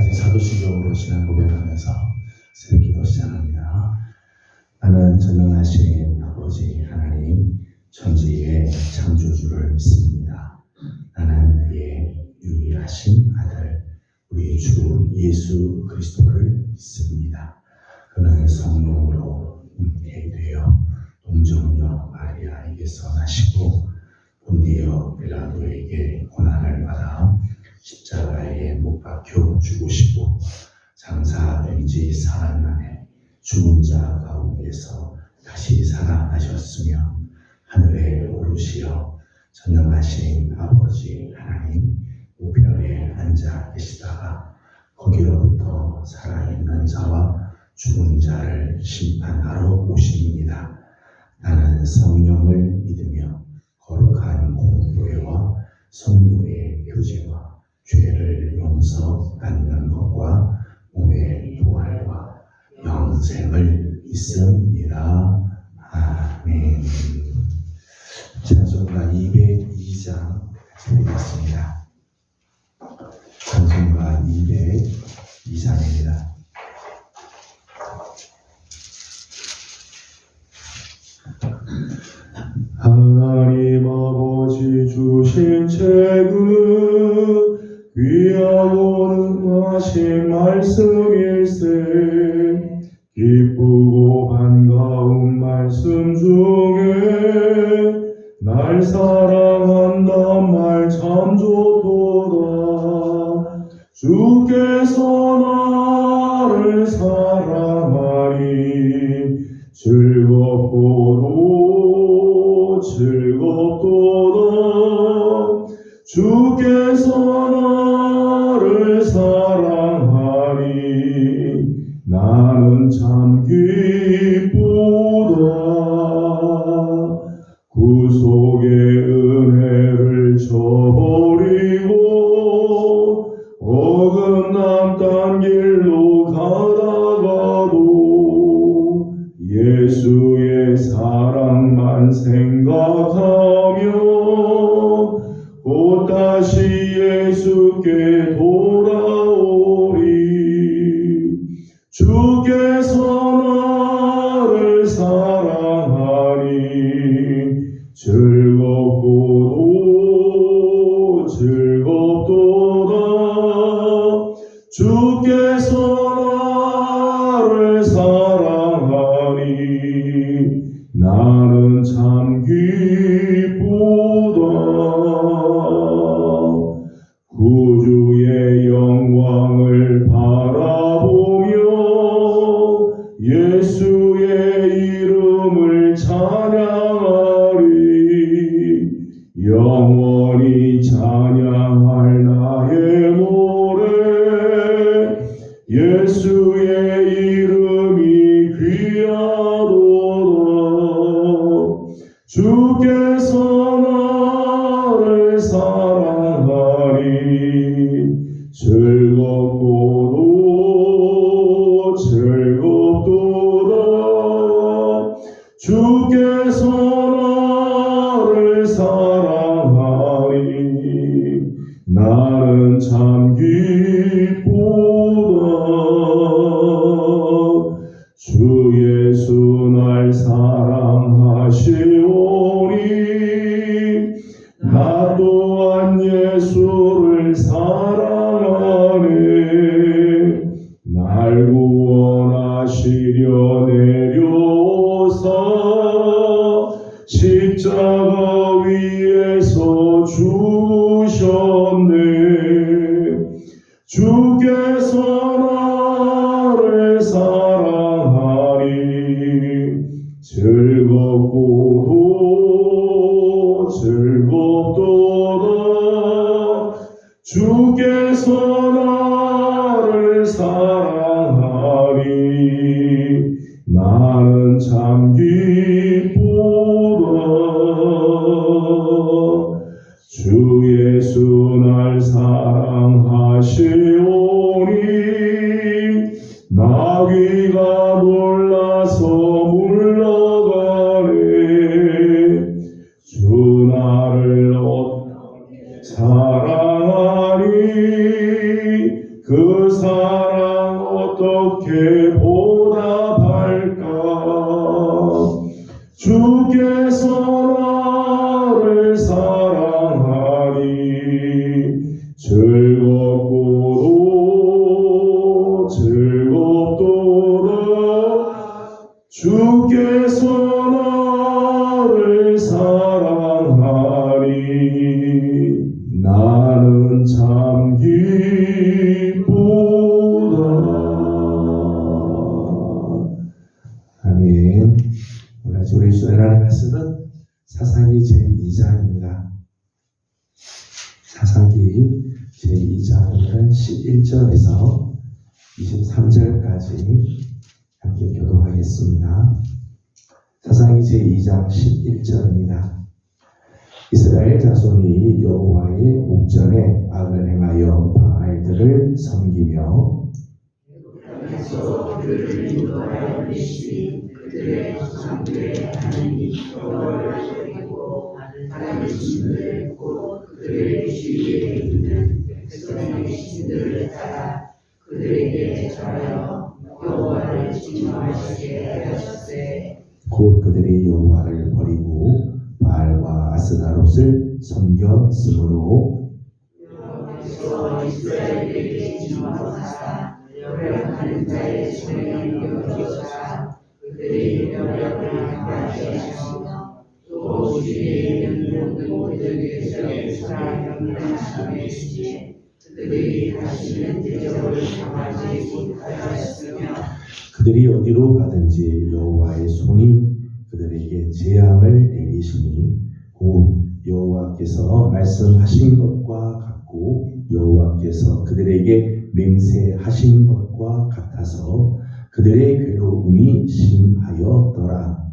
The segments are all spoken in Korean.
지금까지 사도신경으로 신앙 고백하면서 새벽기도 시작합니다. 나는 전능하신 아버지 하나님 천지의 창조주를 믿습니다. 나는 그의 유일하신 아들 우리 주 예수 그리스도를 믿습니다. 그는 성령으로 잉태되어 동정녀 마리아에게서 나시고 본디오 빌라도에게 고난을 받아 십자가에 못 박혀 죽으시고 장사된 지 사흘 만에 죽은 자 가운데서 다시 살아나셨으며 하늘에 오르시어 전능하신 아버지 하나님 우편에 앉아 계시다가 거기로부터 살아있는 자와 죽은 자를 심판하러 오십니다. 나는 성령을 믿으며 거룩한 공교회와 성도의 교제와 죄를 용서받는 것과 몸의 부활과 영생을 믿습니다. 아멘. 찬송가 202장 같이 읽겠습니다. 찬송가 202장입니다. 하나님 아버지 주신 책은 귀하고 능하신 말씀일세. 기쁘고 반가운 말씀 중에 날 사랑한단 말 참 좋도다. 주께서 나를 사랑하니 즐겁도다. 주께서 나를 사랑하니 나는 참 기쁘다. 구속의 은혜를 저버리고 어긋난 길로 가다가도 예수의 사랑만 생각하며 곧 다시 예수께 돌아오리. 주께서 나를 사랑하니 즐겁도다. 주께서 나를 사랑하니 나는 참 기쁘다. 구주의 영광을 바라보며 예수의 이름을 찬양하리. 영원히 찬양할 나의 노래 예수의 이름이 귀하도다. 주께서 나를 사랑하니 즐겁도다. 주께서 나를 사랑하니 나는 참 기쁘다. 주 예수 날 사랑하시오니 나 또한 예수를 사랑하네. 날 구원하시려 내려오사 십자가 위에서 죽으셨네. 주께서 나를 사랑하니 즐겁도다. 주께서 나를 사랑하니 나는 참 기쁘다. 주 예수 날 사랑하시오니 마귀가 놀라서 물러가네. 주 나를 어떻게 사랑하니 그 사랑 즐겁고도 즐겁도다 주께서 나를 사랑하니 나는 참 기쁘다. 아멘. 오늘 우리 하나님 말씀은 사사기 제2장입니다. 사사기 제2장 오늘은 11절에서 23절까지 함께 교독하겠습니다. 사사기 제2장 11절입니다. 이스라엘 자손이 여호와의 목전에 악을 행하여 바알들을 섬기며 그들을 인도하여 미시 그들의 조상들의 하나님 여호와를 버리고 다른 신들 곧 그들의 주위에 있는 백성의 신들을 따라 그들에게 절하여 여호와를 진노하시게 하였으되 곧 그들이 여호와를 버리고 바알과 아스다롯을 섬겼으므로 여호와께서 이스라엘에게 진노하사 멸하는 자의 손에 넘겨주사 그들이 멸하를 행하게 하시며 또 주위에 있는 모든 모들에게 사랑 명령하시며 그들이 다시는 대적을 당하지 못하였으며 그들이 어디로 가든지 여호와의 손이 그들에게 재앙을 내리시니 곧 여호와께서 말씀하신 것과 같고 여호와께서 그들에게 맹세하신 것과 같아서 그들의 괴로움이 심하였더라.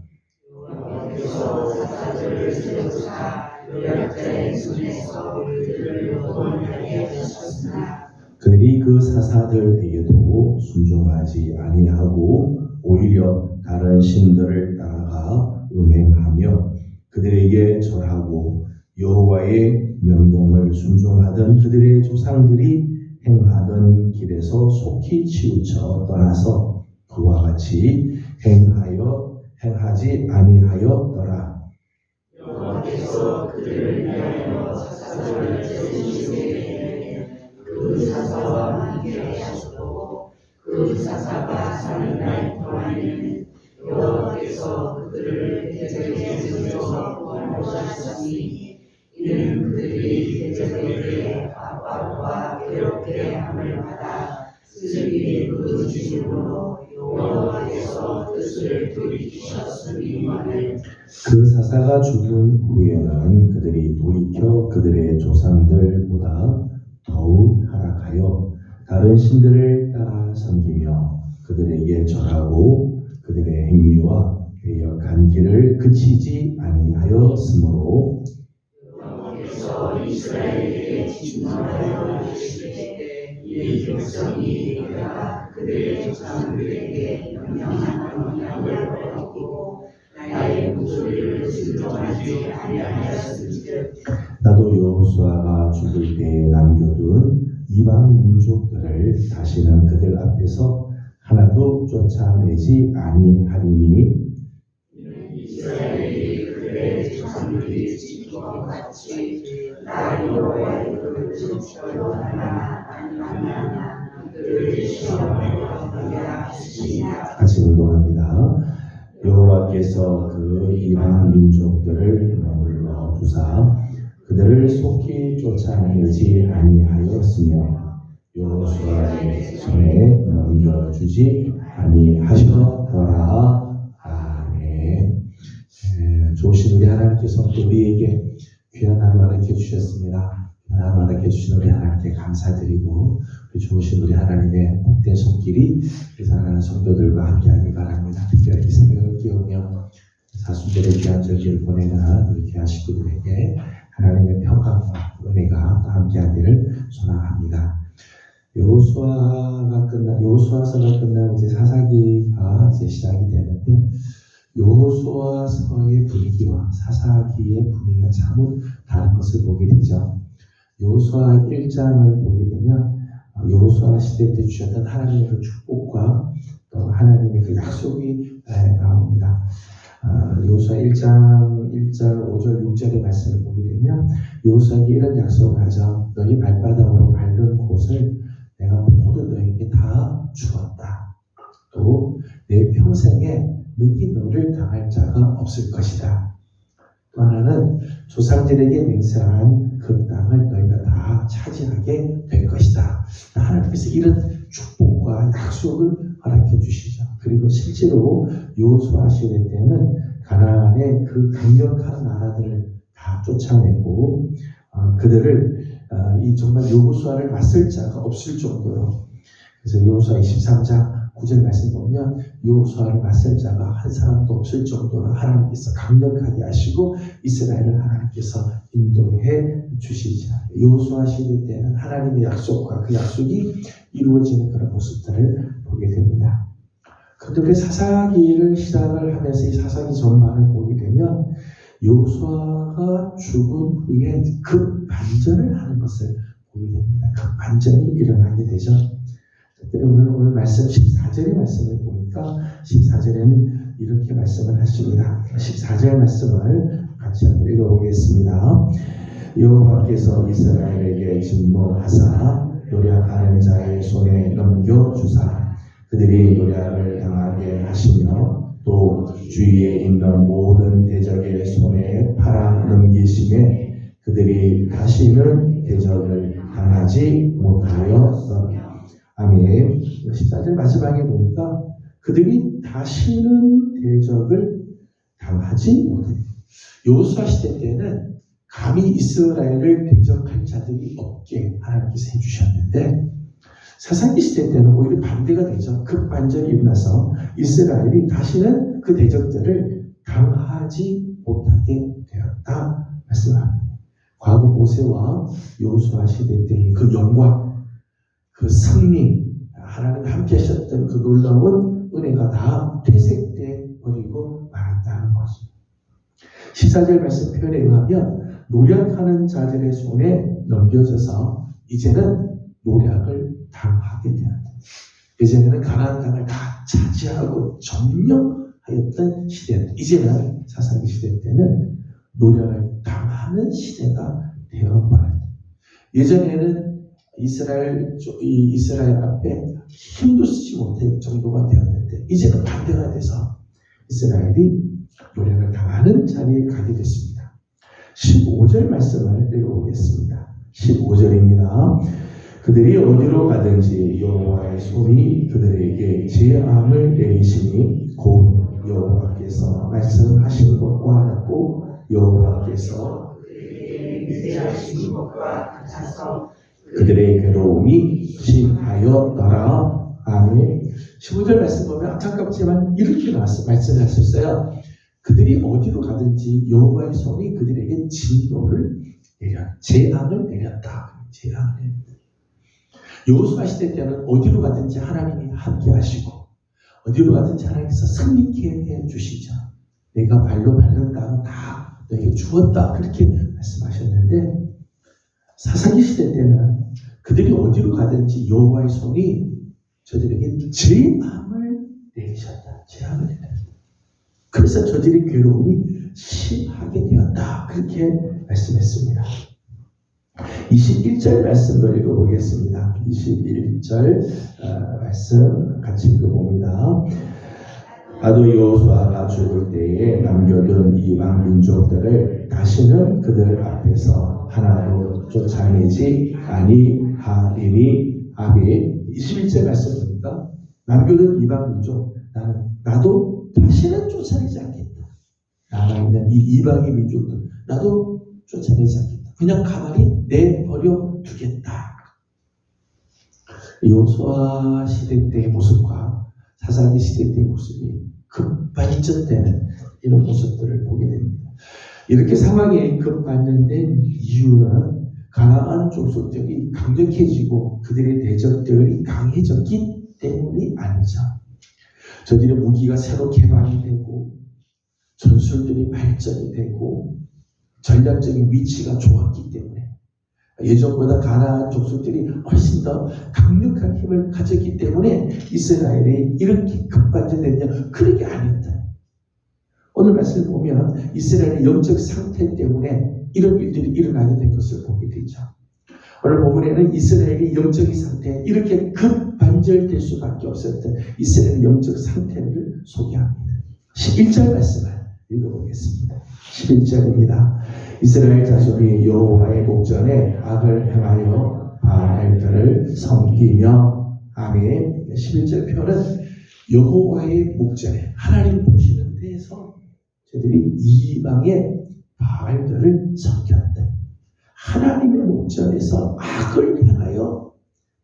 여호와께서 사사들을 세우사 노략자의 손에서 그들을 구원하게 하셨으나 그들이 그 사사들에게도 순종하지 아니하고 오히려 다른 신들을 따라가 음행하며 그들에게 절하고 여호와의 명령을 순종하던 그들의 조상들이 행하던 길에서 속히 치우쳐 떠나서 그와 같이 행하지 아니하였더라. 여호와께서 그들을 위하여 사사들을 세우시되 그 사사와 함께 하셨고 그 사사가 사는 날 동안에는 여호와께서 그들을 대적에서 구원하셨으니 이는 그들이 대적에게 압박과 괴롭게 함을 받아 슬기 그 주심으로 여호와께서 뜻을 돌이키셨으니만을. 그 사사가 죽은 후에는 그들이 돌이켜 그들의 조상들보다 더욱 타락하여 다른 신들을 따라 섬기며 그들에게 절하고 그들의 행위와 괴역한 길을 그치지 아니하였으므로 여호와께서 이스라엘에게 진노하여 이르시되 이 백성이 내가 그들의 조상들에게 명령한 명령을 어기고 나의 목소리를 순종하지 아니하였은즉 나도 여호수아가 죽을 때에 남겨둔 이방 민족들을 다시는 그들 앞에서 하나도 쫓아내지 아니하리니 이스라엘이 그들의 조상들이 지킨 것 같이 나 여호와의 그릇을 지켜 하나 아니하나 그들을 시험하여 하게 하시니라. 같이 운동합니다. 여호와께서 그 이방 민족들을 머물러 두사 그들을 속히 쫓아내지 아니하였으며 여호수아의 손에 넘겨주지 아니하셨더라. 아멘. 좋으신 우리 하나님께서 또 우리에게 귀한 하루 알게 주셨습니다. 귀한 하루 알게 주신 우리 하나님께 감사드리고 좋으신 우리 하나님의 복된 손길이 사랑하는 성도들과 함께하길 바랍니다. 특별히 새벽을 깨우며 사순절의 귀한 절기를 보내는 우리 귀한 식구들에게 하나님의 평강과 은혜가 함께하기를 소망합니다. 여호수아서가 끝나고 이제 사사기가 이제 시작이 되는데 여호수아서의 분위기와 사사기의 분위기가 참 다른 것을 보게 되죠. 여호수아 1장을 보게 되면 여호수아 시대 때 주셨던 하나님의 그 축복과 또 하나님의 그 약속이 나옵니다. 여호수아 1장 1절, 5절, 6절의 말씀을 보게 되면 여호수아에게 이런 약속을 하죠. 너희 발바닥으로 밟은 곳을 내가 모두 너에게 다 주었다. 또 내 평생에 능히 너를 당할 자가 없을 것이다. 또 하나는 조상들에게 맹세한 그 땅을 너희가 다 차지하게 될 것이다. 하나님께서 이런 축복과 약속을 허락해 주시죠. 그리고 실제로 여호수아 시대 때는 가나안의 그 강력한 나라들을 다 쫓아내고 그들을 이 정말 여호수아를 맞설 자가 없을 정도로, 그래서 여호수아 23장 9절 말씀 보면 여호수아를 맞설 자가 한 사람도 없을 정도로 하나님께서 강력하게 하시고 이스라엘을 하나님께서 인도해 주시죠. 여호수아 시대 때는 하나님의 약속과 그 약속이 이루어지는 그런 모습들을 보게 됩니다. 그런데 우리 사사기를 시작을 하면서 이 사사기 전반을 보게 되면 여호수아가 죽은 후에 그 반전을 하는 것을 보게 됩니다. 그 반전이 일어나게 되죠. 오늘 말씀 14절의 말씀을 보니까 14절에는 이렇게 말씀을 하십니다. 14절 말씀을 같이 한번 읽어보겠습니다. 여호와께서 이스라엘에게 진노하사 노략하는 자의 손에 넘겨주사 그들이 노략을 당하게 하시며 또 주위에 있는 모든 대적의 손에 팔아 넘기심에 그들이 다시는 대적을 당하지 못하였으며. 아멘. 14절 마지막에 보니까 그들이 다시는 대적을 당하지 못해. 여호수아 시대 때는 감히 이스라엘을 대적할 자들이 없게 하나님께서 해주셨는데 사사기 시대 때는 오히려 반대가 되죠. 극반전이 일어나서 이스라엘이 다시는 그 대적들을 당하지 못하게 되었다 말씀합니다. 과거 모세와 여호수아 시대 때의 그 영광, 그 승리, 하나님 함께 하셨던 그 놀라운 은혜가 다 퇴색돼 버리고 말았다는 것입니다. 14절 말씀 표현에 의하면 노략하는 자들의 손에 넘겨져서 이제는 노략을 당하게 되었다. 예전에는 가나안 땅을 다 차지하고 점령하였던 시대였다. 이제는 사사기 시대 때는 노략을 당하는 시대가 되어버렸다. 예전에는 이스라엘 앞에 힘도 쓰지 못할 정도가 되었는데 이제는 반대가 돼서 이스라엘이 노략을 당하는 자리에 가게 됐습니다. 15절 말씀을 읽어보겠습니다. 15절입니다. 그들이 어디로 가든지 여호와의 손이 그들에게 재앙을 내리시니 곧 여호와께서 말씀하신 것과 같고 여호와께서 맹세하신 것과 같아서 그들의 괴로움이 심하였더라. 아멘. 15절 말씀 보면 안타깝지만 이렇게 말씀하셨어요. 그들이 어디로 가든지 여호와의 손이 그들에게 진노를 재앙을 내렸다. 재앙을 내렸다. 여호수아 시대 때는 어디로 가든지 하나님이 함께 하시고 어디로 가든지 하나님께서 승리케 해주시죠. 내가 발로 밟는 땅은 다 너에게 주었다. 그렇게 말씀하셨는데 사사기 시대 때는 그들이 어디로 가든지 여호와의 손이 저들에게 재앙을 내리셨다. 재앙을 내렸다. 그래서 저들의 괴로움이 심하게 되었다. 그렇게 말씀했습니다. 21절 말씀을 읽어보겠습니다. 21절 말씀 같이 읽어봅니다. 나도 여호수아가 죽을 때에 남겨둔 이방 민족들을 다시는 그들 앞에서 하나도 쫓아내지 아니하리니. 아멘. 21절 말씀 보니까 남겨둔 이방 민족 나도 다시는 쫓아내지 않겠다. 나가 있는 이 이방의 민족들 나도 쫓아내지 않겠다. 그냥 가만히 내버려 두겠다. 여호수아 시대 때의 모습과 사사기 시대 때의 모습이 급반전되는 이런 모습들을 보게 됩니다. 이렇게 상황이 급반전된 이유는 가나안 족속들이 강력해지고 그들의 대적들이 강해졌기 때문이 아니죠. 저들의 무기가 새로 개발이 되고 전술들이 발전이 되고 전략적인 위치가 좋았기 때문에 예전보다 가나안 족속들이 훨씬 더 강력한 힘을 가졌기 때문에 이스라엘이 이렇게 급반전됐냐? 그런 게 아니었다. 오늘 말씀을 보면 이스라엘의 영적 상태 때문에 이런 일들이 일어나게 된 것을 보게 되죠. 오늘 본문에는 이스라엘의 영적인 상태에 이렇게 급반절될 수밖에 없었던 이스라엘의 영적 상태를 소개합니다. 11절 말씀을 읽어보겠습니다. 11절입니다. 이스라엘 자손이 여호와의 목전에 악을 행하여 바알들을 섬기며 아멘. 11절 표현은 여호와의 목전에 하나님 보시는 데에서 저들이 이방의 바알들을 섬겼다. 하나님의 목전에서 악을 행하여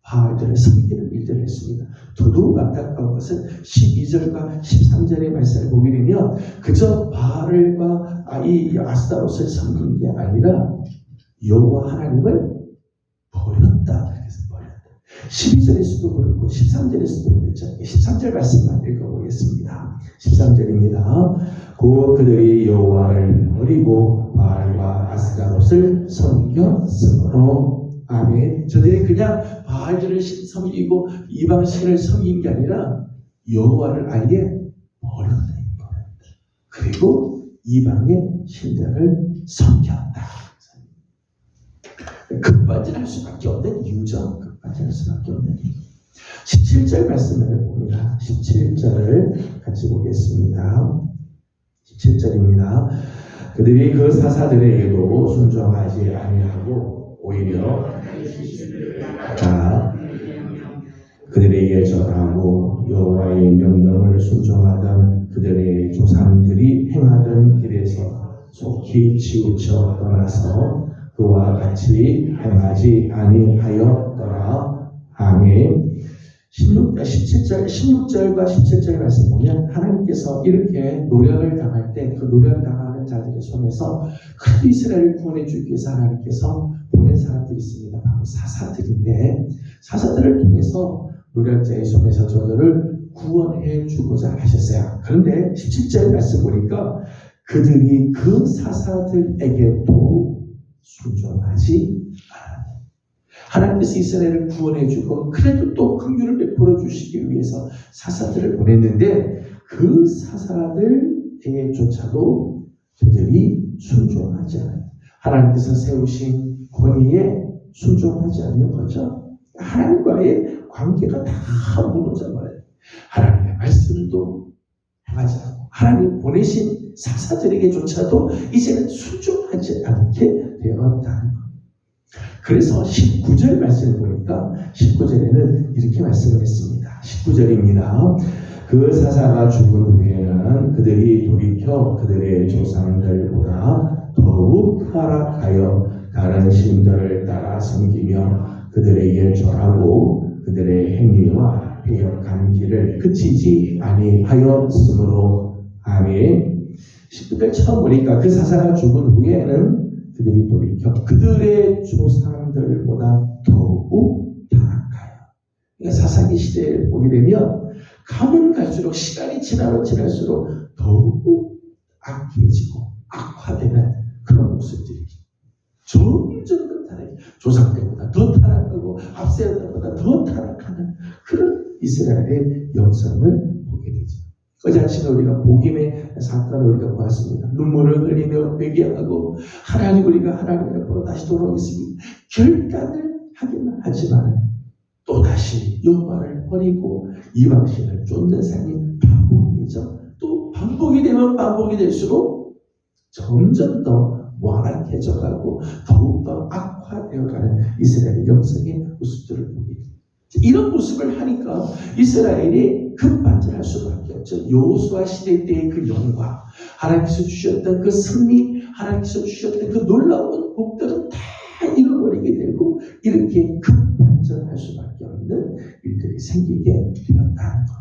바알들을 섬기는 일들을 했습니다. 더더욱 안타까운 것은 12절과 13절의 말씀을 보게 되면 그저 바알과 이 아스타롯을 섬긴 게 아니라 여호와 하나님을 버렸다. 그래서 버렸다. 12절에서도 그렇고 13절에서도 그랬죠. 13절 말씀만 읽어보겠습니다. 13절입니다. 곧 그들이 여호와를 버리고 바알과 아스타롯을 섬겼으므로 아멘. 저들이 그냥 바알들을 섬기고 이방 신을 섬긴 게 아니라 여호와를 아예 버렸다. 그리고 이방의 신들을 섬겼다. 급반전할 수밖에 없는 이유죠. 급반전할 수밖에 없는 이유. 17절 말씀을 봅니다. 17절을 같이 보겠습니다. 17절입니다. 그들이 그 사사들에게도 순종하지 아니하고 오히려 그들에게 절하고 여호와의 명령을 순종하던 그들의 조상들이 행하던 길에서 속히 치우쳐 떠나서 그와 같이 행하지 아니하였더라. 아멘. 16절과 17절 말씀 보면 하나님께서 이렇게 노력을 당할 때 그 노력 당하는 자들의 손에서 큰 이스라엘을 구원해 주기 위해서 하나님께서 보낸 사람들이 있습니다. 바로 사사들인데 사사들을 통해서 노력자의 손에서 저들을 구원해 주고자 하셨어요. 그런데 17절 말씀 보니까 그들이 그 사사들에게도 순종하지 않았다. 하나님께서 이스라엘을 구원해 주고 그래도 또 긍휼을 베풀어 주시기 위해서 사사들을 보냈는데 그 사사들에게조차도 저들이 순종하지 않아요. 하나님께서 세우신 권위에 순종하지 않는 거죠. 하나님과의 관계가 다 무너져 버려요. 하나님의 말씀도 행하지 않고 하나님 보내신 사사들에게조차도 이제는 순종하지 않게 되었다는 것. 그래서 19절 말씀을 보니까 19절에는 이렇게 말씀을 했습니다. 19절입니다. 그 사사가 죽은 후에는 그들이 돌이켜 그들의 조상들보다 더욱 타락하여 다른 신들을 따라 섬기며 그들에게 절하고 그들의 행위와 패역한 길을 그치지 아니하였으므로 아멘. 19절 처음 보니까 그 사사가 죽은 후에는 그들이 돌이켜 그들의 조상들보다 더욱 타락하여. 그러니까 사사기 시대를 보게 되면 가면 갈수록 시간이 지나면 지날수록 더욱 악해지고 악화되는 그런 모습들이 점점 더 타락해. 조상 때보다 더 타락하고 앞세대보다 더 타락하는 그런 이스라엘의 영성을 보게 되죠. 어제 아침에 우리가 복임의 사건을 우리가 보았습니다. 눈물을 흘리며 회개하고 하나님 우리가 하나님 앞으로 다시 돌아오겠습니다. 결단을 하기는 하지만 또다시 여호와를 버리고 이방신을 쫓는 삶이 반복이 되죠. 또 반복이 되면 반복이 될수록 점점 더 완악해져가고 더욱더 악화되어가는 이스라엘의 영성의 모습들을 보게 됩니다. 이런 모습을 하니까 이스라엘이 급반전할 수밖에 없죠. 여호수아 시대 때의 그 영광, 하나님께서 주셨던 그 승리, 하나님께서 주셨던 그 놀라운 복들은 다 잃어버리게 되고 이렇게 급반전할 수밖에 없는 일들이 생기게 되었다는 거예요.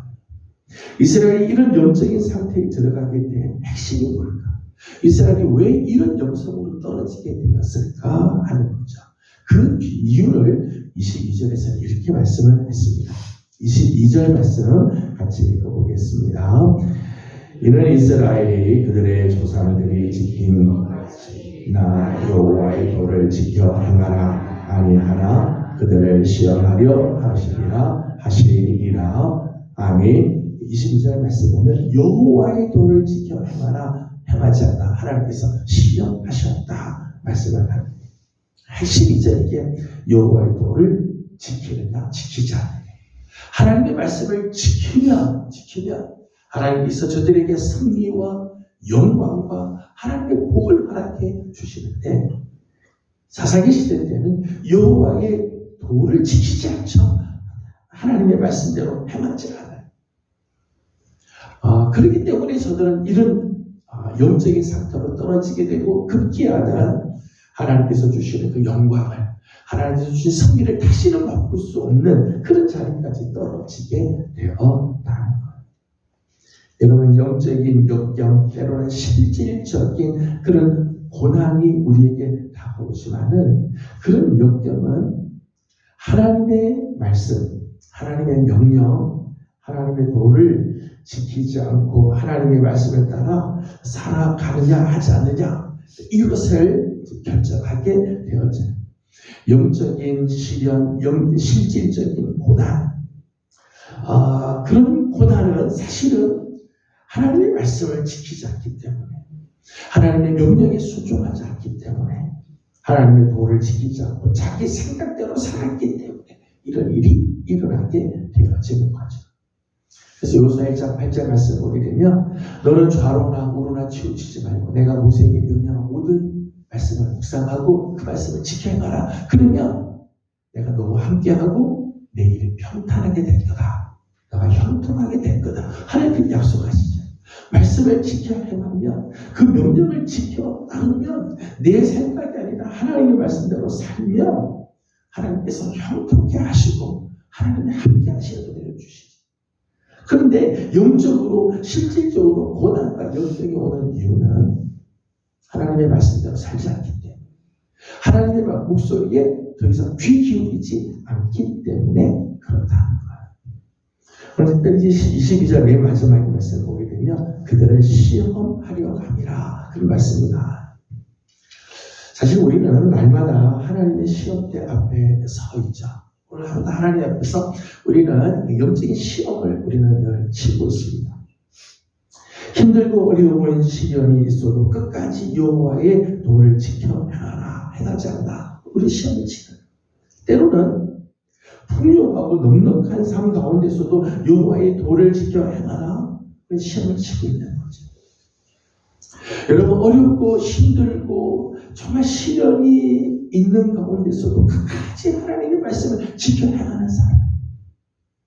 이스라엘이 이런 영적인 상태에 들어가게 된 핵심이 뭘까? 이스라엘이 왜 이런 영성으로 떨어지게 되었을까 하는 거죠. 그 이유를 22절에서 이렇게 말씀을 했습니다. 22절 말씀을 같이 읽어보겠습니다. 이는 이스라엘이 그들의 조상들이 지킨 나 여호와의 도를 지켜 행하라 아니하나 그들을 시험하려 하시리라. 아멘. 22절 말씀 보면 여호와의 도를 지켜 행하라 행하지 않아 하나님께서 시험하셨다 말씀을 합니다. 12절 이게 여호와의 도를 지키느냐 지키지 않느냐. 하나님의 말씀을 지키면 하나님께서 저들에게 승리와 영광과 하나님의 복을 허락해 주시는데 사사기 시대 때는 여호와의 도를 지키지 않죠. 하나님의 말씀대로 행하지 않아요. 그렇기 때문에 저들은 이런 영적인 상태로 떨어지게 되고 급기야는 하나님께서 주시는 그 영광을 하나님께서 주신 승리를 다시는 바꿀 수 없는 그런 자리까지 떨어지게 되었다는 거예요. 여러분 영적인 역경 때로는 실질적인 그런 고난이 우리에게 다가오지만은 그런 역경은 하나님의 말씀, 하나님의 명령, 하나님의 도를 지키지 않고 하나님의 말씀에 따라 살아가느냐 하지 않느냐 이것을 결정하게 되어져요. 영적인 시련, 실질적인 고난 그런 고난은 사실은 하나님의 말씀을 지키지 않기 때문에 하나님의 명령에 순종하지 않기 때문에 하나님의 도를 지키지 않고 자기 생각대로 살았기 때문에 이런 일이 일어나게 되어지는 거죠. 그래서 요수아 1장 8절 말씀 보게 되면 너는 좌로나 우로나 치우치지 말고 내가 모세에게 명령한 모든 말씀을 묵상하고 그 말씀을 지켜 행하라. 그러면 내가 너와 함께하고 내 일이 평탄하게 될 거다. 너가 형통하게 될 거다. 하나님께 약속하시죠. 말씀을 지켜 행하면 그 명령을 지켜 나누면 내 생각이 아니라 하나님의 말씀대로 살면 하나님께서 형통케 하시고 하나님이 함께 하시는 은혜를 주시죠. 그런데 영적으로 실질적으로 고난과 역경이 오는 이유는 하나님의 말씀대로 살지 않기 때문에 하나님의 목소리에 더 이상 귀 기울이지 않기 때문에 그렇다는 거예요. 오늘 특별히 22절 맨 마지막 말씀을 보게 되면 그들을 시험하려 함이라 그런 말씀입니다. 사실 우리는 날마다 하나님의 시험대 앞에 서 있죠. 오늘 하루도 하나님 앞에서 우리는 영적인 시험을 우리는 늘 치고 있습니다. 힘들고 어려운 시련이 있어도 끝까지 여호와의 도를 지켜 행하라 행하지 않나 우리 시험을 치는 때로는 풍요하고 넉넉한 삶 가운데서도 여호와의 도를 지켜 행하라 우리 시험을 치고 있는 거죠. 여러분 어렵고 힘들고 정말 시련이 있는 가운데서도 끝까지 하나님의 말씀을 지켜 행하는 사람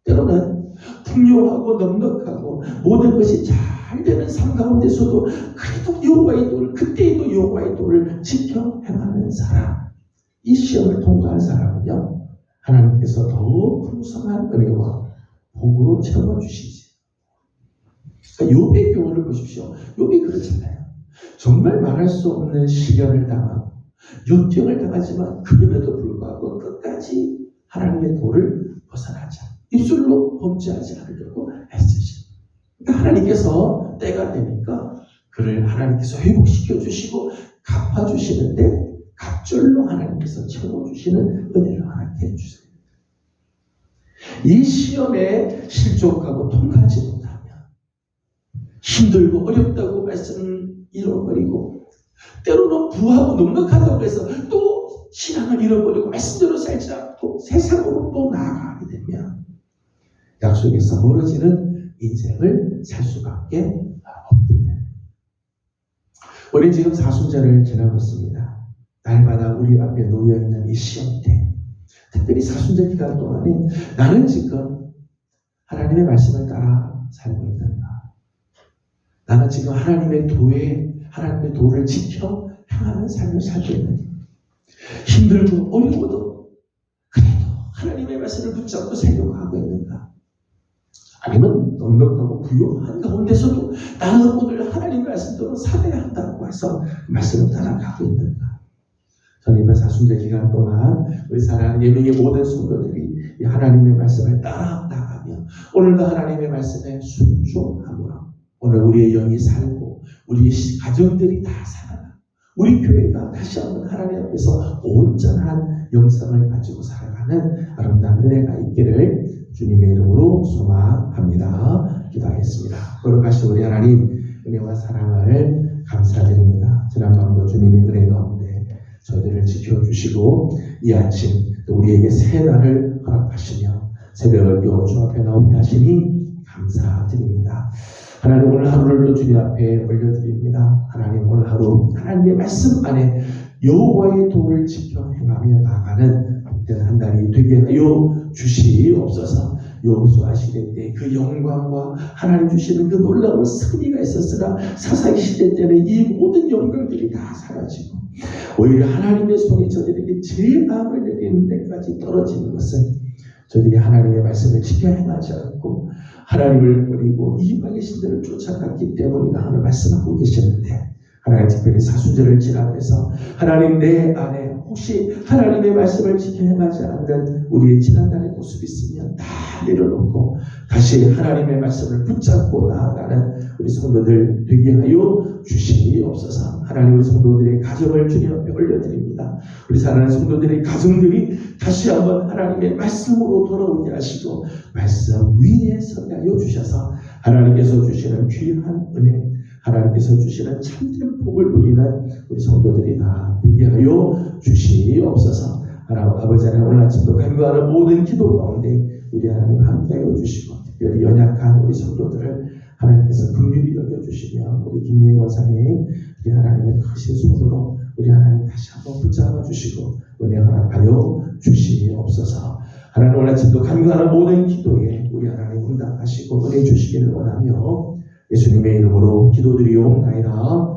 때로는 풍요하고 넉넉하고 모든 것이 잘 되는 삶 가운데서도 그래도 여호와의 도를 그때에도 여호와의 도를 지켜 행하는 사람 이 시험을 통과한 사람은요 하나님께서 더 풍성한 은혜와 복으로 채워주시지. 그러니까 욥의 교훈을 보십시오. 욥이 그렇잖아요. 정말 말할 수 없는 시련을 당하고 역경을 당하지만 그럼에도 불구하고 끝까지 하나님의 도를 벗어나지 않고 입술로 범죄하지 않으려고 애쓰시고 그러니까 하나님께서 때가 되니까 그를 하나님께서 회복시켜 주시고 갚아주시는데 갑절로 하나님께서 채워주시는 은혜를 허락해 주세요. 이 시험에 실족하고 통과하지 못하면 힘들고 어렵다고 말씀을 잃어버리고 때로는 부하고 넉넉하다고 해서 또 신앙을 잃어버리고 말씀대로 살지 않고 세상으로 또 나아가게 되면 약속에서 멀어지는 인생을 살 수밖에 없겠냐. 우리 지금 사순절을 지나고 있습니다. 날마다 우리 앞에 놓여있는 이 시험대 특별히 사순절 기간 동안에 나는 지금 하나님의 말씀을 따라 살고 있는가? 나는 지금 하나님의 도를 지켜 행하는 삶을 살고 있는가? 힘들고 어려워도 그래도 하나님의 말씀을 붙잡고 살려고 하고 있는가? 아니면 넉넉하고 부유한 가운데서도 나는 오늘 하나님의 말씀대로 살아야 한다고 해서 말씀을 따라가고 있는가? 저는 이번 사순절 기간 동안 우리 사랑하는 예명의 모든 성도들이 이 하나님의 말씀을 따라 나가며 오늘도 하나님의 말씀에 순종함으로 오늘 우리의 영이 살고 우리 가정들이 다 살아나 우리 교회가 다시 한번 하나님 앞에서 온전한 영성을 가지고 살아가는 아름다운 은혜가 있기를 주님의 이름으로 소망합니다. 기도하겠습니다. 거룩하신 우리 하나님, 은혜와 사랑을 감사드립니다. 지난밤도 주님의 은혜 가운데 저희들을 지켜주시고 이 아침 또 우리에게 새 날을 허락하시며 새벽을 깨워 주 앞에 나오게 하시니 감사드립니다. 하나님, 오늘 하루를 또 주님 앞에 올려드립니다. 하나님, 오늘 하루 하나님의 말씀 안에 여호와의 도를 지켜 행하며 나가는 복된 한 달이 되게 하여 주시옵소서. 여호수아 시대 때 그 영광과 하나님 주시는 그 놀라운 승리가 있었으나 사사기 시대 때는 이 모든 영광들이 다 사라지고 오히려 하나님의 손이 저들에게 재앙을 내리는 데까지 떨어지는 것은 저들이 하나님의 말씀을 지켜 행하지 않고 하나님을 버리고 이방의 신들을 쫓아갔기 때문이다 하는 말씀하고 계시는데, 하나님 특별히 사순절을 지나면서 하나님 내 안에 혹시 하나님의 말씀을 지켜 행하지 않는 우리의 지난날의 모습이 있으면 다 내려놓고 다시 하나님의 말씀을 붙잡고 나아가는 우리 성도들 되게 하여 주시옵소서. 하나님, 우리 성도들의 가정을 주님 앞에 올려드립니다. 우리 사랑하는 성도들의 가정들이 다시 한번 하나님의 말씀으로 돌아오게 하시고 말씀 위에 서게 하여 주셔서 하나님께서 주시는 귀한 은혜, 하나님께서 주시는 참된 복을 누리는 우리 성도들이 다 되게 하여 주시옵소서. 하나님 아버지, 하나님 오늘 아침도 간구하는 모든 기도 가운데 우리 하나님 함께하여 주시고 특별히 연약한 우리 성도들을 하나님께서 긍휼히 여겨주시며 우리 김예희 권사님 우리 하나님의 크신 손으로 우리 하나님 다시 한번 붙잡아 주시고 은혜 허락하여 주시옵소서. 하나님 오늘 아침도 간구하는 모든 기도에 우리 하나님 응답하시고 은혜 주시기를 원하며 예수님의 이름으로 기도드리옵나이다.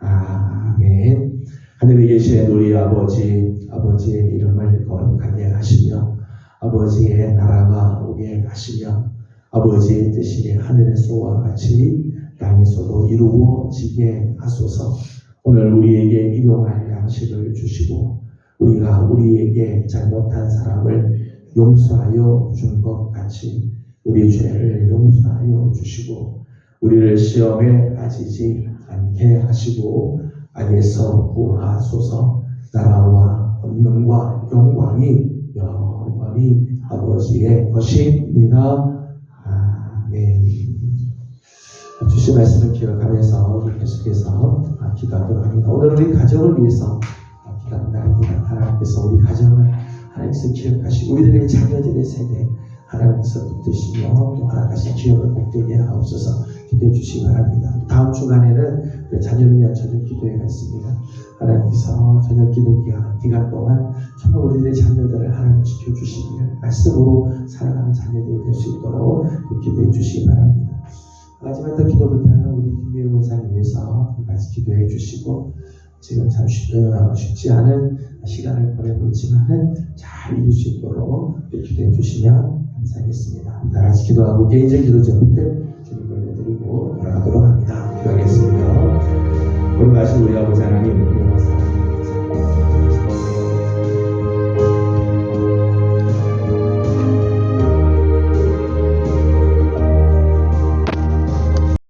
아멘. 하늘에 계신 우리 아버지의 이름을 거룩하게 하시며 아버지의 나라가 오게 하시며 아버지의 뜻이 하늘에서와 같이 땅에서도 이루어지게 하소서. 오늘 우리에게 일용할 양식을 주시고 우리가 우리에게 잘못한 사람을 용서하여 준 것 같이 우리 죄를 용서하여 주시고 우리를 시험에 빠지지 않게 하시고 악에서 구하소서. 나라와 권능과 영광이 영원히 아버지의 것입니다. 아멘. 주신 말씀을 기억하면서 우리 계속해서 기도하도록 합니다. 오늘 우리 가정을 위해서 기도하는 날입니다. 하나님께서 우리 가정을 하나님께서 기억하시고 우리들의 자녀들의 세대 하나님께서 붙드시며 또 허락하신 기억을 복되게 하옵소서. 기도해 주시기 바랍니다. 다음 주간에는 자녀를 위한 저녁 기도회가 있습니다. 하나님께서 저녁 기도 기간 동안 정말 우리들의 자녀들을 하나님 지켜주시기를 말씀으로 살아가는 자녀들이 될 수 있도록 기도해 주시기 바랍니다. 마지막 더 기도부터는 우리 김미애 권사님 위해서 같이 기도해 주시고 지금 참 쉽지 않은 시간을 보내고 있지만은 잘 이길 수 있도록 기도해 주시면 감사하겠습니다. 다 같이 기도하고 개인적 기도 제목들 주님 올려드리고 돌아가도록 합니다. 기도하겠습니다. 오늘 가신 우리 아버지 하나님, 우리